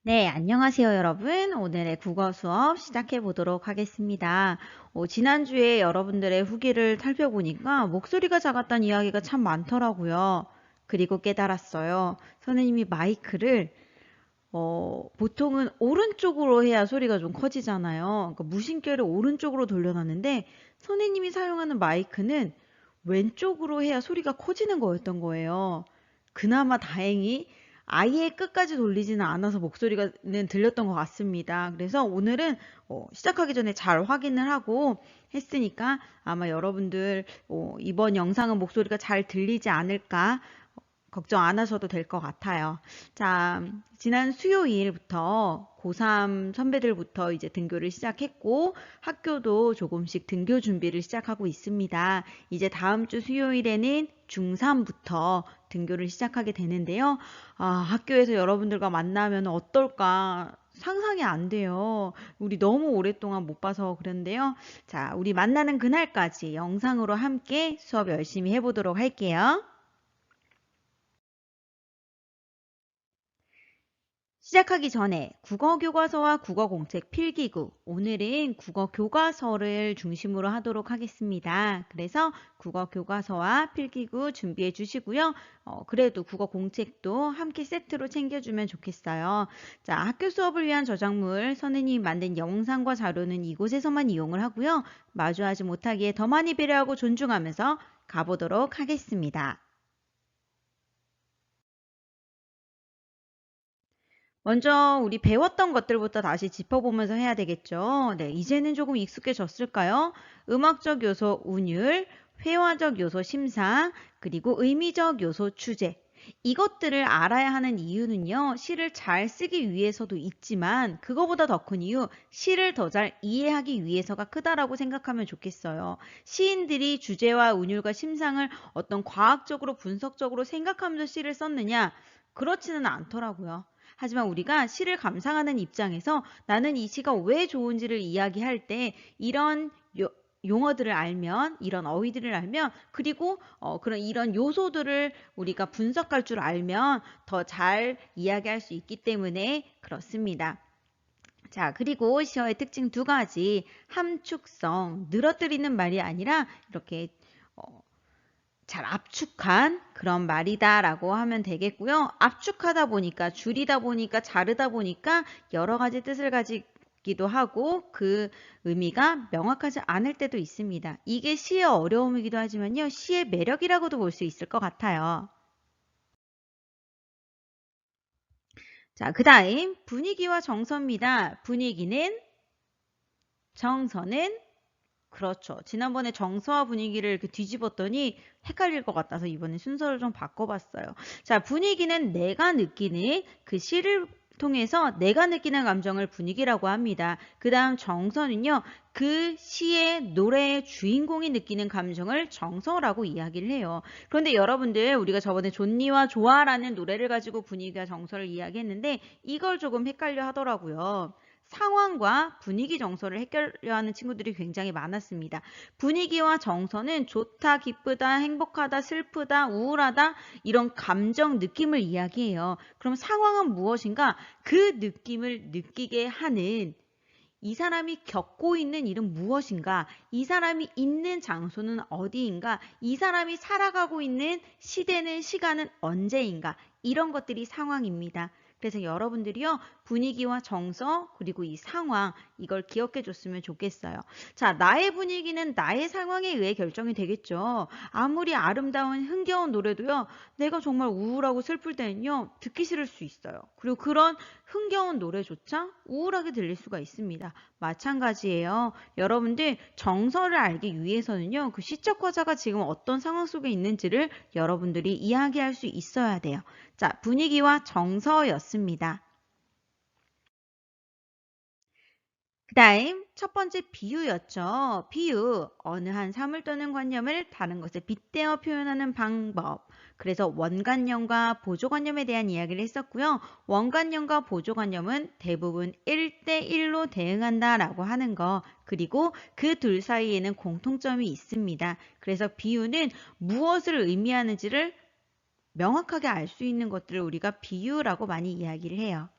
네, 안녕하세요, 여러분. 오늘의 국어 수업 시작해 보도록 하겠습니다. 지난주에 여러분들의 후기를 살펴보니까 목소리가 작았다는 이야기가 참 많더라고요. 그리고 깨달았어요. 선생님이 마이크를 보통은 오른쪽으로 해야 소리가 좀 커지잖아요. 그러니까 무심결을 오른쪽으로 돌려놨는데 선생님이 사용하는 마이크는 왼쪽으로 해야 소리가 커지는 거였던 거예요. 그나마 다행히 아예 끝까지 돌리지는 않아서 목소리가는 들렸던 것 같습니다. 그래서 오늘은 시작하기 전에 잘 확인을 하고 했으니까 아마 여러분들 이번 영상은 목소리가 잘 들리지 않을까 걱정 안 하셔도 될 것 같아요. 자, 지난 수요일부터 고3 선배들부터 이제 등교를 시작했고 학교도 조금씩 등교 준비를 시작하고 있습니다. 이제 다음 주 수요일에는 중3부터 등교를 시작하게 되는데요. 학교에서 여러분들과 만나면 어떨까 상상이 안 돼요. 우리 너무 오랫동안 못 봐서 그런데요. 자, 우리 만나는 그날까지 영상으로 함께 수업 열심히 해보도록 할게요. 시작하기 전에 국어교과서와 국어공책 필기구, 오늘은 국어교과서를 중심으로 하도록 하겠습니다. 그래서 국어교과서와 필기구 준비해 주시고요. 그래도 국어공책도 함께 세트로 챙겨주면 좋겠어요. 자, 학교 수업을 위한 저작물, 선생님이 만든 영상과 자료는 이곳에서만 이용을 하고요. 마주하지 못하기에 더 많이 배려하고 존중하면서 가보도록 하겠습니다. 먼저 우리 배웠던 것들부터 다시 짚어보면서 해야 되겠죠. 네, 이제는 조금 익숙해졌을까요? 음악적 요소 운율, 회화적 요소 심사, 그리고 의미적 요소 추제. 이것들을 알아야 하는 이유는요, 시를 잘 쓰기 위해서도 있지만, 그거보다 더 큰 이유, 시를 더 잘 이해하기 위해서가 크다라고 생각하면 좋겠어요. 시인들이 주제와 운율과 심상을 어떤 과학적으로 분석적으로 생각하면서 시를 썼느냐? 그렇지는 않더라고요. 하지만 우리가 시를 감상하는 입장에서 나는 이 시가 왜 좋은지를 이야기할 때 이런 용어들을 알면, 이런 어휘들을 알면, 그리고 그런 이런 요소들을 우리가 분석할 줄 알면 더 잘 이야기할 수 있기 때문에 그렇습니다. 자, 그리고 시어의 특징 두 가지. 함축성, 늘어뜨리는 말이 아니라 이렇게 어, 잘 압축한 그런 말이다라고 하면 되겠고요. 압축하다 보니까, 줄이다 보니까, 자르다 보니까 여러 가지 뜻을 가지기도 하고 그 의미가 명확하지 않을 때도 있습니다. 이게 시의 어려움이기도 하지만요. 시의 매력이라고도 볼 수 있을 것 같아요. 자, 그 다음 분위기와 정서입니다. 분위기는, 정서는, 그렇죠. 지난번에 정서와 분위기를 이렇게 뒤집었더니 헷갈릴 것 같아서 이번에 순서를 좀 바꿔봤어요. 자, 분위기는 내가 느끼는 그 시를 통해서 내가 느끼는 감정을 분위기라고 합니다. 그 다음 정서는요. 그 시의 노래의 주인공이 느끼는 감정을 정서라고 이야기를 해요. 그런데 여러분들 우리가 저번에 존니와 조아라는 노래를 가지고 분위기와 정서를 이야기했는데 이걸 조금 헷갈려 하더라고요. 상황과 분위기 정서를 헷갈려 하는 친구들이 굉장히 많았습니다. 분위기와 정서는 좋다, 기쁘다, 행복하다, 슬프다, 우울하다 이런 감정, 느낌을 이야기해요. 그럼 상황은 무엇인가? 그 느낌을 느끼게 하는 이 사람이 겪고 있는 일은 무엇인가? 이 사람이 있는 장소는 어디인가? 이 사람이 살아가고 있는 시대는 시간은 언제인가? 이런 것들이 상황입니다. 그래서 여러분들이요, 분위기와 정서, 그리고 이 상황, 이걸 기억해 줬으면 좋겠어요. 자, 나의 분위기는 나의 상황에 의해 결정이 되겠죠. 아무리 아름다운 흥겨운 노래도요, 내가 정말 우울하고 슬플 때는요, 듣기 싫을 수 있어요. 그리고 그런 흥겨운 노래조차 우울하게 들릴 수가 있습니다. 마찬가지예요. 여러분들 정서를 알기 위해서는요. 그 시적 화자가 지금 어떤 상황 속에 있는지를 여러분들이 이야기할 수 있어야 돼요. 자, 분위기와 정서였습니다. 그 다음 첫 번째 비유였죠. 비유, 어느 한 사물 또는 관념을 다른 것에 빗대어 표현하는 방법. 그래서 원관념과 보조관념에 대한 이야기를 했었고요. 원관념과 보조관념은 대부분 1대1로 대응한다라고 하는 거. 그리고 그 둘 사이에는 공통점이 있습니다. 그래서 비유는 무엇을 의미하는지를 명확하게 알 수 있는 것들을 우리가 비유라고 많이 이야기를 해요.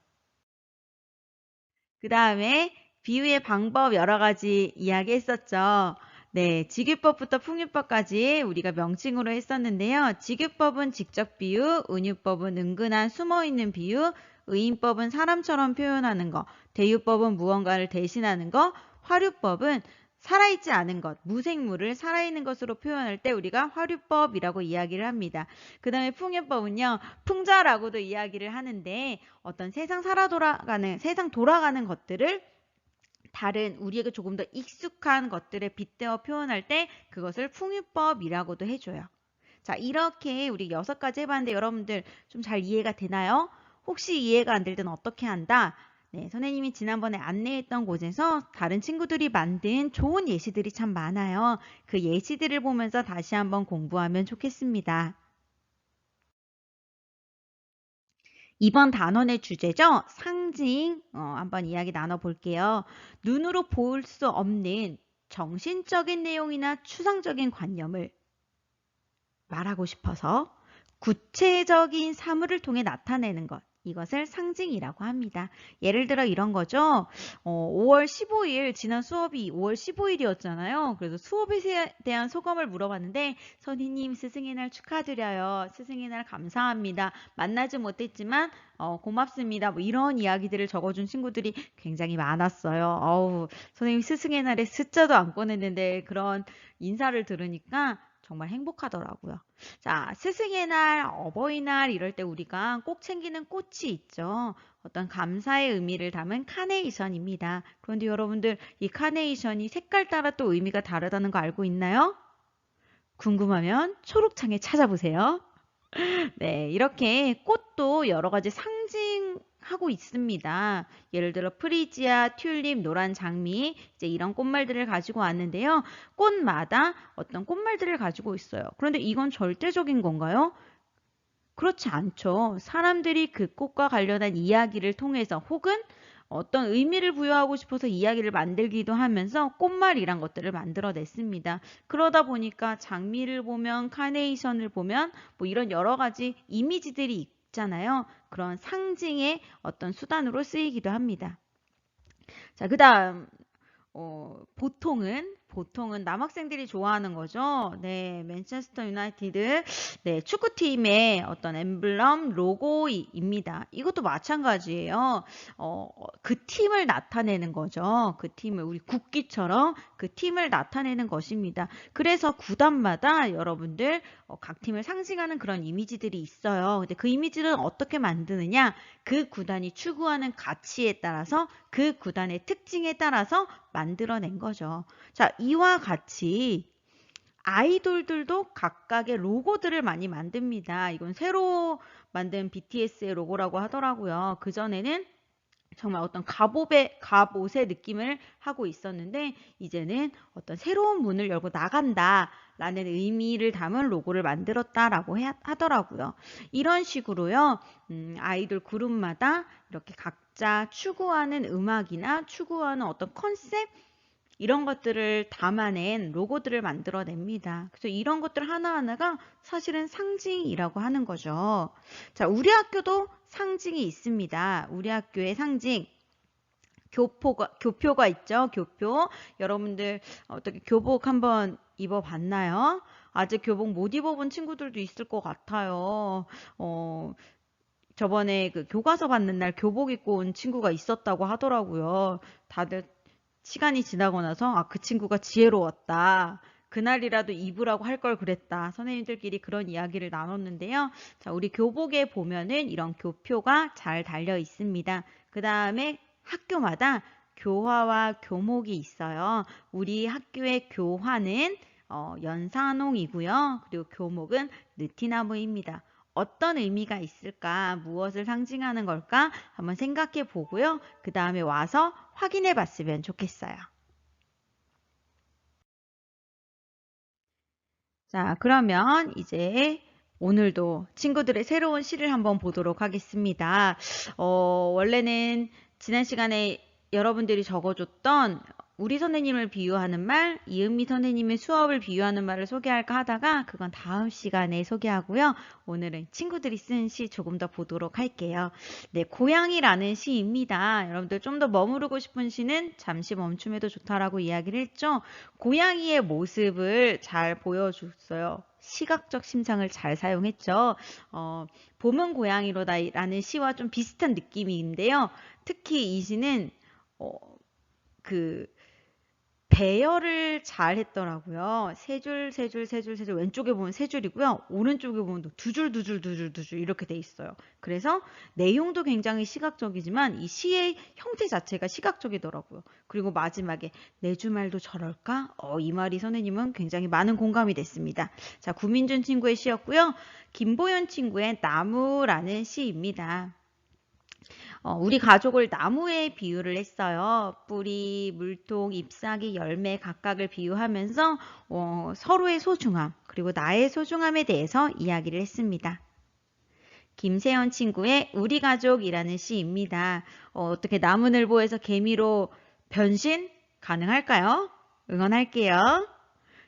그 다음에 비유의 방법 여러 가지 이야기했었죠. 네, 직유법부터 풍유법까지 우리가 명칭으로 했었는데요. 직유법은 직접 비유, 은유법은 은근한 숨어있는 비유, 의인법은 사람처럼 표현하는 거, 대유법은 무언가를 대신하는 거, 화류법은 살아있지 않은 것, 무생물을 살아있는 것으로 표현할 때 우리가 화류법이라고 이야기를 합니다. 그 다음에 풍유법은요, 풍자라고도 이야기를 하는데 어떤 세상 돌아가는 것들을 다른 우리에게 조금 더 익숙한 것들에 빗대어 표현할 때 그것을 풍유법이라고도 해줘요. 자, 이렇게 우리 6가지 해봤는데 여러분들 좀 잘 이해가 되나요? 혹시 이해가 안 될 때는 어떻게 한다? 네, 선생님이 지난번에 안내했던 곳에서 다른 친구들이 만든 좋은 예시들이 참 많아요. 그 예시들을 보면서 다시 한번 공부하면 좋겠습니다. 이번 단원의 주제죠. 상징 한번 이야기 나눠볼게요. 눈으로 볼 수 없는 정신적인 내용이나 추상적인 관념을 말하고 싶어서 구체적인 사물을 통해 나타내는 것. 이것을 상징이라고 합니다. 예를 들어 이런 거죠. 5월 15일 지난 수업이 5월 15일이었잖아요. 그래서 수업에 대한 소감을 물어봤는데 선생님 스승의 날 축하드려요. 스승의 날 감사합니다. 만나지 못했지만 고맙습니다. 뭐 이런 이야기들을 적어준 친구들이 굉장히 많았어요. 선생님 스승의 날에 숫자도 안 꺼냈는데 그런 인사를 들으니까 정말 행복하더라고요. 자, 스승의 날, 어버이날 이럴 때 우리가 꼭 챙기는 꽃이 있죠. 어떤 감사의 의미를 담은 카네이션입니다. 그런데 여러분들 이 카네이션이 색깔 따라 또 의미가 다르다는 거 알고 있나요? 궁금하면 초록창에 찾아보세요. 네, 이렇게 꽃도 여러 가지 상징하고 있습니다. 예를 들어 프리지아, 튤립, 노란 장미 이제 이런 꽃말들을 가지고 왔는데요. 꽃마다 어떤 꽃말들을 가지고 있어요. 그런데 이건 절대적인 건가요? 그렇지 않죠. 사람들이 그 꽃과 관련한 이야기를 통해서 혹은 어떤 의미를 부여하고 싶어서 이야기를 만들기도 하면서 꽃말이란 것들을 만들어냈습니다. 그러다 보니까 장미를 보면 카네이션을 보면 뭐 이런 여러 가지 이미지들이 있잖아요. 그런 상징의 어떤 수단으로 쓰이기도 합니다. 자, 그 다음 보통은 남학생들이 좋아하는 거죠. 네, 맨체스터 유나이티드 네, 축구팀의 어떤 엠블럼 로고입니다. 이것도 마찬가지예요. 그 팀을 나타내는 거죠. 그 팀을 우리 국기처럼 그 팀을 나타내는 것입니다. 그래서 구단마다 여러분들 각 팀을 상징하는 그런 이미지들이 있어요. 근데 그 이미지는 어떻게 만드느냐? 그 구단이 추구하는 가치에 따라서 그 구단의 특징에 따라서 만들어낸 거죠. 자, 이와 같이 아이돌들도 각각의 로고들을 많이 만듭니다. 이건 새로 만든 BTS의 로고라고 하더라고요. 그전에는 정말 어떤 갑옷의 느낌을 하고 있었는데 이제는 어떤 새로운 문을 열고 나간다 라는 의미를 담은 로고를 만들었다라고 하더라고요. 이런 식으로요. 아이돌 그룹마다 이렇게 각자 추구하는 음악이나 추구하는 어떤 컨셉 이런 것들을 담아낸 로고들을 만들어냅니다. 그래서 이런 것들 하나하나가 사실은 상징이라고 하는 거죠. 자, 우리 학교도 상징이 있습니다. 우리 학교의 상징. 교표가 있죠. 교표. 여러분들 어떻게 교복 한번 입어봤나요? 아직 교복 못 입어본 친구들도 있을 것 같아요. 저번에 그 교과서 받는 날 교복 입고 온 친구가 있었다고 하더라고요. 다들 시간이 지나고 나서 그 친구가 지혜로웠다. 그날이라도 입으라고 할 걸 그랬다. 선생님들끼리 그런 이야기를 나눴는데요. 자, 우리 교복에 보면은 이런 교표가 잘 달려 있습니다. 그 다음에 학교마다 교화와 교목이 있어요. 우리 학교의 교화는 연산홍이고요. 그리고 교목은 느티나무입니다. 어떤 의미가 있을까? 무엇을 상징하는 걸까? 한번 생각해 보고요. 그 다음에 와서 확인해 봤으면 좋겠어요. 자, 그러면 이제 오늘도 친구들의 새로운 시를 한번 보도록 하겠습니다. 원래는 지난 시간에 여러분들이 적어줬던 우리 선생님을 비유하는 말, 이은미 선생님의 수업을 비유하는 말을 소개할까 하다가 그건 다음 시간에 소개하고요. 오늘은 친구들이 쓴 시 조금 더 보도록 할게요. 네, 고양이라는 시입니다. 여러분들 좀 더 머무르고 싶은 시는 잠시 멈춤해도 좋다라고 이야기를 했죠. 고양이의 모습을 잘 보여줬어요. 시각적 심상을 잘 사용했죠. 봄은 고양이로다라는 시와 좀 비슷한 느낌인데요. 특히 이 시는 그 배열을 잘 했더라고요. 세 줄, 세 줄, 세 줄, 세 줄. 왼쪽에 보면 세 줄이고요. 오른쪽에 보면 두 줄, 두 줄, 두 줄, 두 줄 이렇게 돼 있어요. 그래서 내용도 굉장히 시각적이지만 이 시의 형태 자체가 시각적이더라고요. 그리고 마지막에 내 주말도 저럴까? 이 말이 선생님은 굉장히 많은 공감이 됐습니다. 자, 구민준 친구의 시였고요. 김보연 친구의 나무라는 시입니다. 우리 가족을 나무에 비유를 했어요. 뿌리, 물통, 잎사귀, 열매 각각을 비유하면서 서로의 소중함, 그리고 나의 소중함에 대해서 이야기를 했습니다. 김세연 친구의 우리 가족이라는 시입니다. 어떻게 나무늘보에서 개미로 변신 가능할까요? 응원할게요.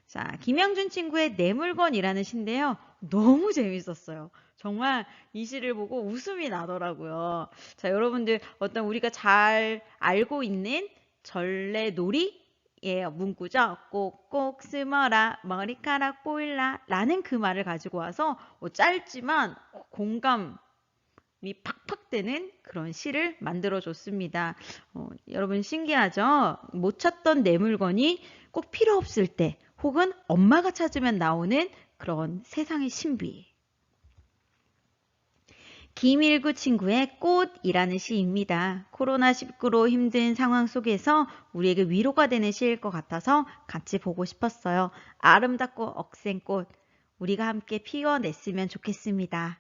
자, 김영준 친구의 내 물건이라는 시인데요. 너무 재밌었어요. 정말 이 시를 보고 웃음이 나더라고요. 자, 여러분들 어떤 우리가 잘 알고 있는 전래놀이예요. 문구죠. 꼭꼭 숨어라 머리카락 보일라 라는 그 말을 가지고 와서 짧지만 공감이 팍팍 되는 그런 시를 만들어줬습니다. 여러분 신기하죠? 못 찾던 내 물건이 꼭 필요 없을 때 혹은 엄마가 찾으면 나오는 그런 세상의 신비. 김일구 친구의 꽃이라는 시입니다. 코로나19로 힘든 상황 속에서 우리에게 위로가 되는 시일 것 같아서 같이 보고 싶었어요. 아름답고 억센 꽃, 우리가 함께 피워냈으면 좋겠습니다.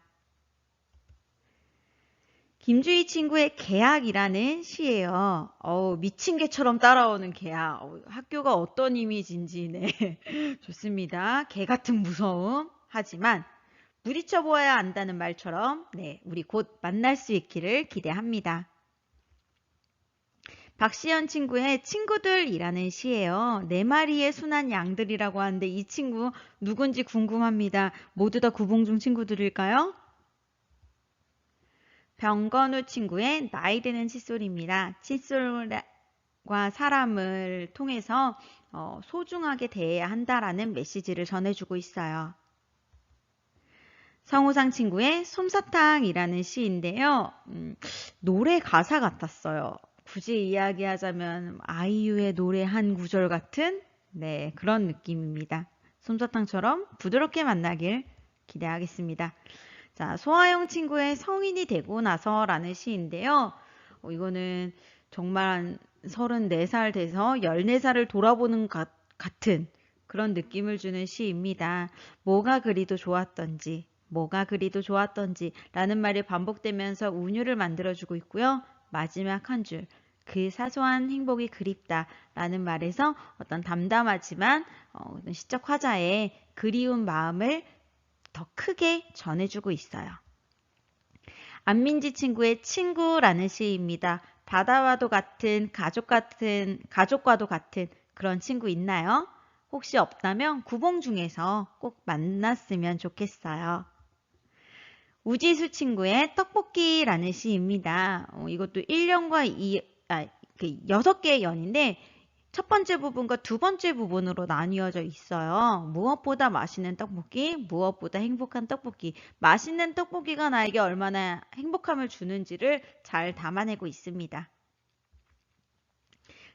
김주희 친구의 개학이라는 시예요. 미친 개처럼 따라오는 개학. 학교가 어떤 이미지인지 네. 좋습니다. 개 같은 무서움. 하지만 부딪혀 보아야 안다는 말처럼 네, 우리 곧 만날 수 있기를 기대합니다. 박시연 친구의 친구들이라는 시예요. 네 마리의 순한 양들이라고 하는데 이 친구 누군지 궁금합니다. 모두 다 구봉중 친구들일까요? 병건우 친구의 나이 드는 칫솔입니다. 칫솔과 사람을 통해서 소중하게 대해야 한다라는 메시지를 전해주고 있어요. 성우상 친구의 솜사탕이라는 시인데요. 노래 가사 같았어요. 굳이 이야기하자면 아이유의 노래 한 구절 같은 네, 그런 느낌입니다. 솜사탕처럼 부드럽게 만나길 기대하겠습니다. 자, 소아영 친구의 성인이 되고 나서라는 시인데요. 이거는 정말 34살 돼서 14살을 돌아보는 같은 그런 느낌을 주는 시입니다. 뭐가 그리도 좋았던지, 뭐가 그리도 좋았던지 라는 말이 반복되면서 운율을 만들어주고 있고요. 마지막 한 줄, 그 사소한 행복이 그립다 라는 말에서 어떤 담담하지만 어떤 시적 화자의 그리운 마음을 더 크게 전해주고 있어요. 안민지 친구의 친구라는 시입니다. 바다와도 같은 가족과도 같은 그런 친구 있나요? 혹시 없다면 구봉 중에서 꼭 만났으면 좋겠어요. 우지수 친구의 떡볶이라는 시입니다. 이것도 1년과 6개의 연인데 첫 번째 부분과 두 번째 부분으로 나뉘어져 있어요. 무엇보다 맛있는 떡볶이, 무엇보다 행복한 떡볶이. 맛있는 떡볶이가 나에게 얼마나 행복함을 주는지를 잘 담아내고 있습니다.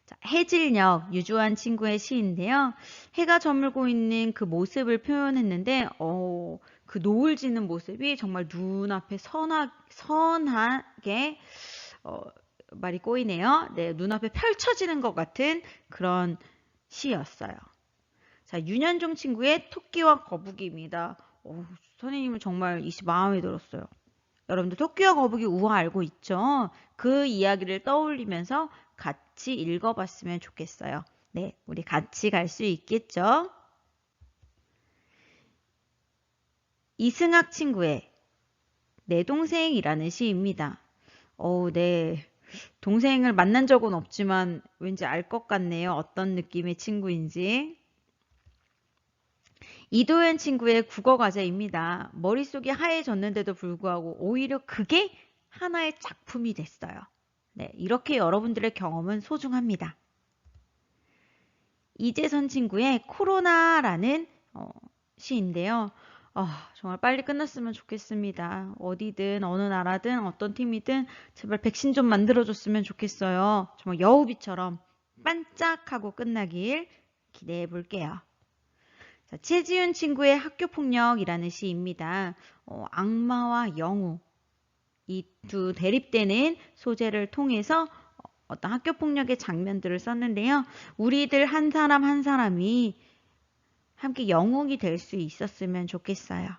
자, 해질녘, 유주한 친구의 시인데요. 해가 저물고 있는 그 모습을 표현했는데 그 노을 지는 모습이 정말 눈앞에 선하게 말이 꼬이네요. 네, 눈앞에 펼쳐지는 것 같은 그런 시였어요. 자, 윤현종 친구의 토끼와 거북이입니다. 선생님은 정말 이 시 마음에 들었어요. 여러분들 토끼와 거북이 우화 알고 있죠? 그 이야기를 떠올리면서 같이 읽어봤으면 좋겠어요. 네, 우리 같이 갈 수 있겠죠? 이승학 친구의 내 동생이라는 시입니다. 네. 동생을 만난 적은 없지만 왠지 알 것 같네요. 어떤 느낌의 친구인지. 이도현 친구의 국어 과제입니다. 머릿속이 하얘졌는데도 불구하고 오히려 그게 하나의 작품이 됐어요. 네, 이렇게 여러분들의 경험은 소중합니다. 이재선 친구의 코로나라는 시인데요. 정말 빨리 끝났으면 좋겠습니다. 어디든 어느 나라든 어떤 팀이든 제발 백신 좀 만들어줬으면 좋겠어요. 정말 여우비처럼 반짝하고 끝나길 기대해 볼게요. 자, 최지윤 친구의 학교폭력이라는 시입니다. 악마와 영웅 이 두 대립되는 소재를 통해서 어떤 학교폭력의 장면들을 썼는데요. 우리들 한 사람 한 사람이 함께 영웅이 될 수 있었으면 좋겠어요.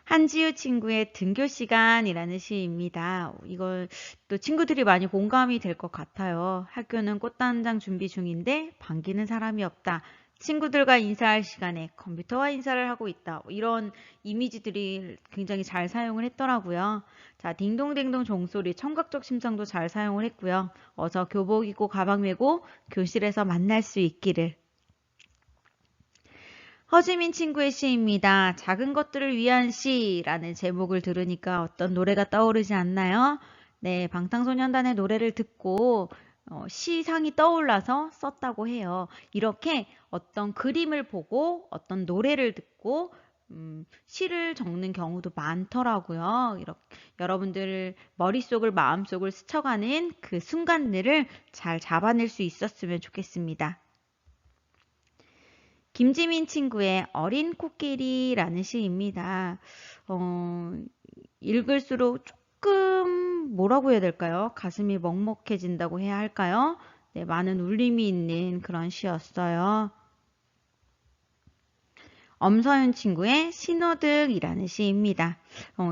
한지우 친구의 등교 시간이라는 시입니다. 이걸 또 친구들이 많이 공감이 될 것 같아요. 학교는 꽃단장 준비 중인데 반기는 사람이 없다. 친구들과 인사할 시간에 컴퓨터와 인사를 하고 있다. 이런 이미지들이 굉장히 잘 사용을 했더라고요. 자, 딩동댕동 종소리, 청각적 심상도 잘 사용을 했고요. 어서 교복 입고 가방 메고 교실에서 만날 수 있기를. 허지민 친구의 시입니다. 작은 것들을 위한 시라는 제목을 들으니까 어떤 노래가 떠오르지 않나요? 네, 방탄소년단의 노래를 듣고 시상이 떠올라서 썼다고 해요. 이렇게 어떤 그림을 보고 어떤 노래를 듣고 시를 적는 경우도 많더라고요. 이렇게 여러분들 머릿속을 마음속을 스쳐가는 그 순간들을 잘 잡아낼 수 있었으면 좋겠습니다. 김지민 친구의 어린 코끼리라는 시입니다. 읽을수록 조금 뭐라고 해야 될까요? 가슴이 먹먹해진다고 해야 할까요? 네, 많은 울림이 있는 그런 시였어요. 엄서윤 친구의 신호등이라는 시입니다.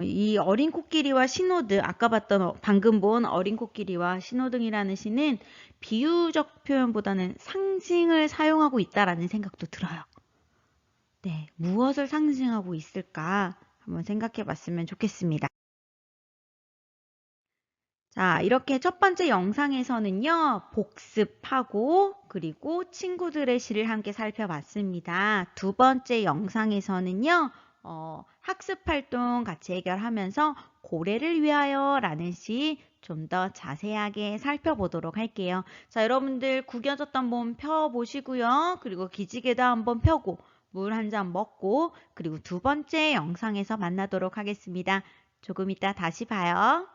이 어린 코끼리와 신호등, 아까 봤던 방금 본 어린 코끼리와 신호등이라는 시는 비유적 표현보다는 상징을 사용하고 있다라는 생각도 들어요. 네, 무엇을 상징하고 있을까 한번 생각해 봤으면 좋겠습니다. 자, 이렇게 첫 번째 영상에서는요, 복습하고 그리고 친구들의 시를 함께 살펴봤습니다. 두 번째 영상에서는요, 학습 활동 같이 해결하면서 고래를 위하여 라는 시 좀 더 자세하게 살펴보도록 할게요. 자, 여러분들 구겨졌던 몸 펴보시고요. 그리고 기지개도 한번 펴고 물 한 잔 먹고 그리고 두 번째 영상에서 만나도록 하겠습니다. 조금 이따 다시 봐요.